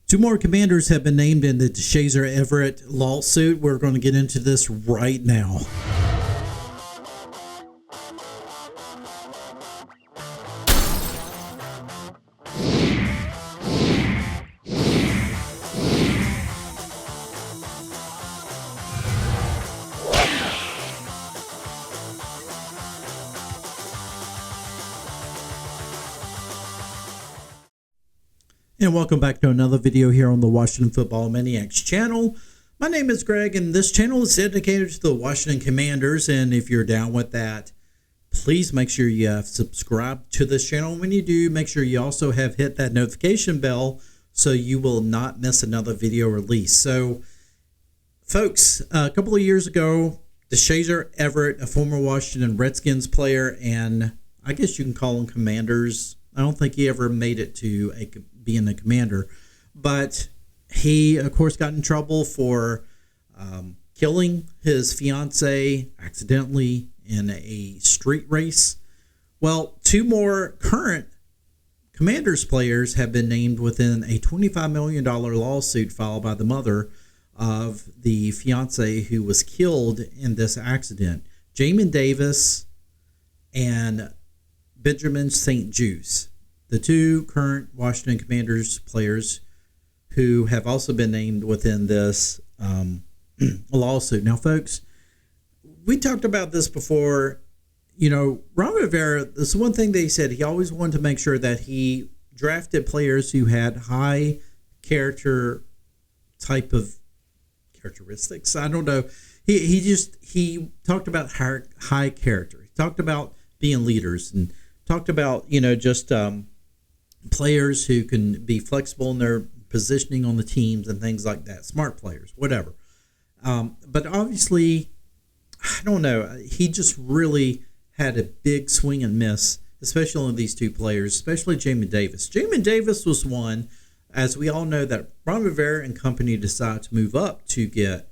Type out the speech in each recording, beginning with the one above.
Two more commanders have been named in the Deshazor Everett lawsuit. We're going to get into this right now. And welcome back to another video here on the Washington Football Maniacs channel. My name is Greg, and this channel is dedicated to the Washington Commanders. And if you're down with that, please make sure you have subscribed to this channel. When you do, make sure you also have hit that notification bell so you will not miss another video release. So, folks, a couple of years ago, Deshazor Everett, a former Washington Redskins player, and I guess you can call him Commanders. I don't think he ever made it to being a commander, but he, of course, got in trouble for killing his fiance accidentally in a street race. Well, two more current Commanders players have been named within a $25 million lawsuit filed by the mother of the fiance who was killed in this accident. Jamin Davis and Benjamin St-Juste, the two current Washington Commanders players who have also been named within this lawsuit. Now, folks, we talked about this before. You know, Ron Rivera, this is one thing they said. He always wanted to make sure that he drafted players who had high character type of characteristics. I don't know. He talked about high character. He talked about being leaders and talked about, you know, just players who can be flexible in their positioning on the teams and things like that. Smart players, whatever. But obviously, I don't know. He just really had a big swing and miss, especially on these two players, especially Jamin Davis. Jamin Davis was one, as we all know, that Ron Rivera and company decided to move up to get.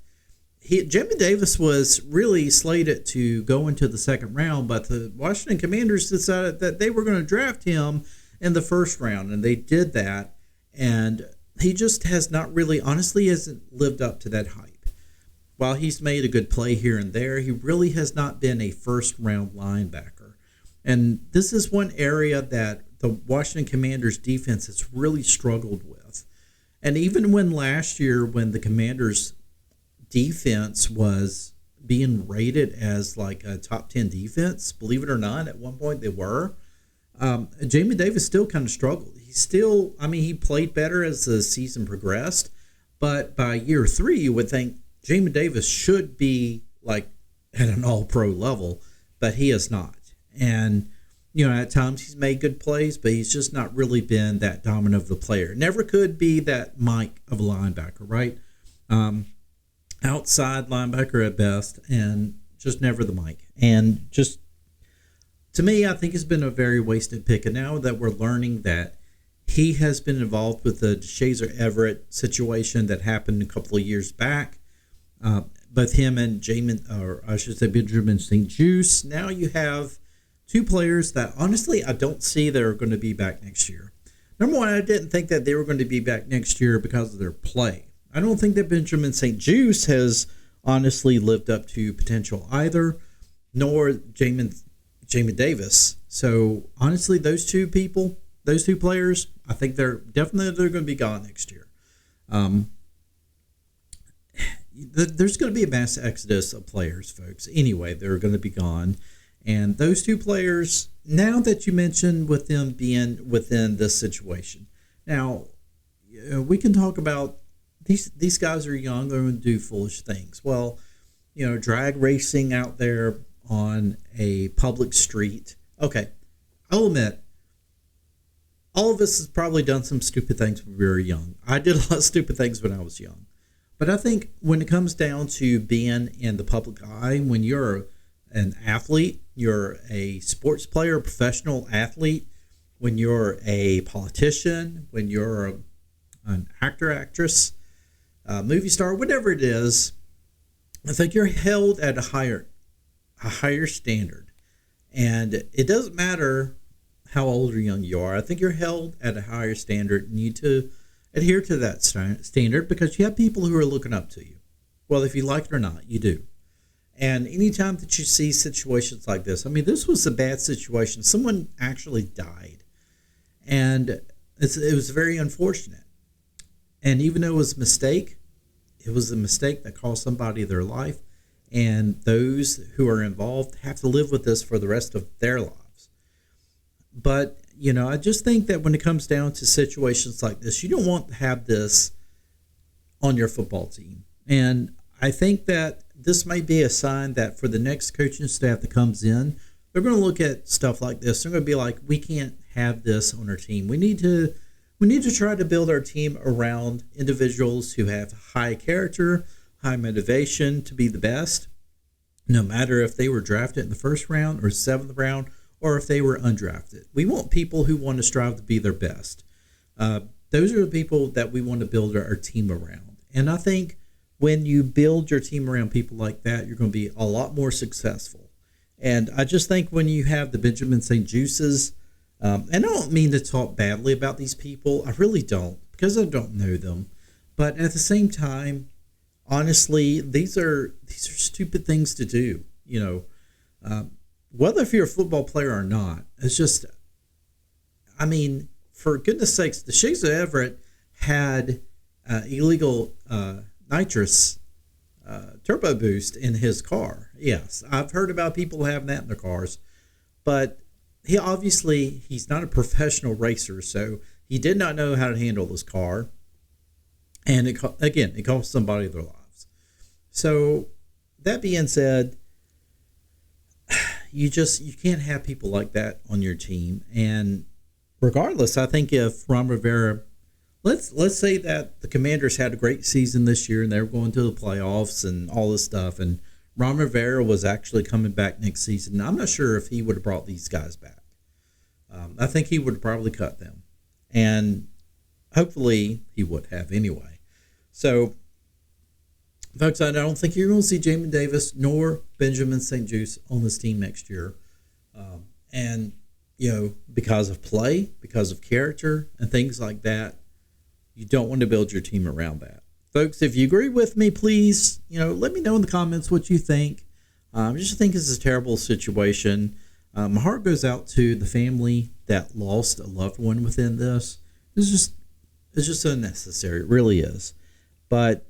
Jamin Davis was really slated to go into the second round, but the Washington Commanders decided that they were going to draft him in the first round, and they did that. And he just has not really, honestly, hasn't lived up to that hype. While he's made a good play here and there, he really has not been a first-round linebacker. And this is one area that the Washington Commanders defense has really struggled with. And even when last year, when the Commanders defense was being rated as like a top 10 defense, believe it or not, at one point they were. Jamin Davis still kind of struggled. He played better as the season progressed, but by year 3, you would think Jamin Davis should be like at an all-pro level, but he is not. And, you know, at times he's made good plays, but he's just not really been that dominant of the player. Never could be that Mike of a linebacker, right? Outside linebacker at best, and just never the Mike. And just, to me, I think it's been a very wasted pick. And now that we're learning that he has been involved with the Deshazor Everett situation that happened a couple of years back, both him and Benjamin St-Juste, now you have two players that, honestly, I don't see that are going to be back next year. Number one, I didn't think that they were going to be back next year because of their play. I don't think that Benjamin St-Juste has honestly lived up to potential either, nor Jamin Davis. So, honestly, those two players, I think they're going to be gone next year. There's going to be a mass exodus of players, folks. Anyway, they're going to be gone. And those two players, now that you mentioned with them being within this situation, now we can talk about these guys are young. They're going to do foolish things. Well, you know, drag racing out there on a public street. Okay, I'll admit, all of us has probably done some stupid things when we were young. I did a lot of stupid things when I was young. But I think when it comes down to being in the public eye, when you're an athlete, you're a sports player, a professional athlete, when you're a politician, when you're an actor, actress, movie star, whatever it is, I think you're held at a higher standard. And it doesn't matter how old or young you are. I think you're held at a higher standard and you need to adhere to that standard because you have people who are looking up to you. Well, if you like it or not, you do. And anytime that you see situations like this, I mean, this was a bad situation. Someone actually died. And it was very unfortunate. And even though it was a mistake that cost somebody their life. And those who are involved have to live with this for the rest of their lives. But, I just think that when it comes down to situations like this, you don't want to have this on your football team. And I think that this might be a sign that for the next coaching staff that comes in, they're going to look at stuff like this. They're going to be like, we can't have this on our team. We need to try to build our team around individuals who have high character, high motivation to be the best, no matter if they were drafted in the first round or seventh round, or if they were undrafted. We want people who want to strive to be their best. Those are the people that we want to build our team around. And I think when you build your team around people like that, you're going to be a lot more successful. And I just think when you have the Benjamin St-Justes, and I don't mean to talk badly about these people. I really don't, because I don't know them. But at the same time, honestly, these are stupid things to do. Whether if you're a football player or not, it's just, I mean, for goodness sakes, Deshazor Everett had illegal nitrous turbo boost in his car. Yes, I've heard about people having that in their cars, but he's not a professional racer, so he did not know how to handle this car, and it cost somebody their lives. So that being said, you can't have people like that on your team. And regardless, I think if Ron Rivera, let's say that the Commanders had a great season this year and they were going to the playoffs and all this stuff, and Ron Rivera was actually coming back next season, I'm not sure if he would have brought these guys back. I think he would have probably cut them, and hopefully he would have anyway. So, folks, I don't think you're going to see Jamin Davis nor Benjamin St-Juste on this team next year. And, because of play, because of character, and things like that, you don't want to build your team around that. Folks, if you agree with me, please, let me know in the comments what you think. I just think it's a terrible situation. My heart goes out to the family that lost a loved one within this. It's just unnecessary. It really is. But,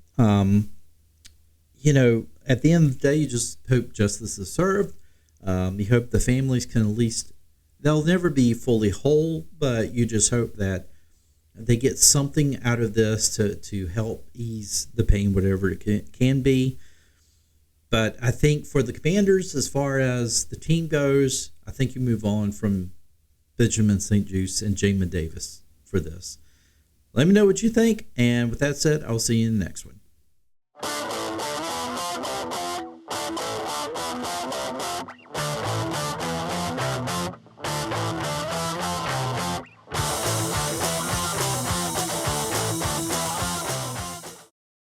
at the end of the day, you just hope justice is served. You hope the families can at least, they'll never be fully whole, but you just hope that they get something out of this to help ease the pain, whatever it can be. But I think for the Commanders, as far as the team goes, I think you move on from Benjamin St-Juste and Jamin Davis for this. Let me know what you think. And with that said, I'll see you in the next one.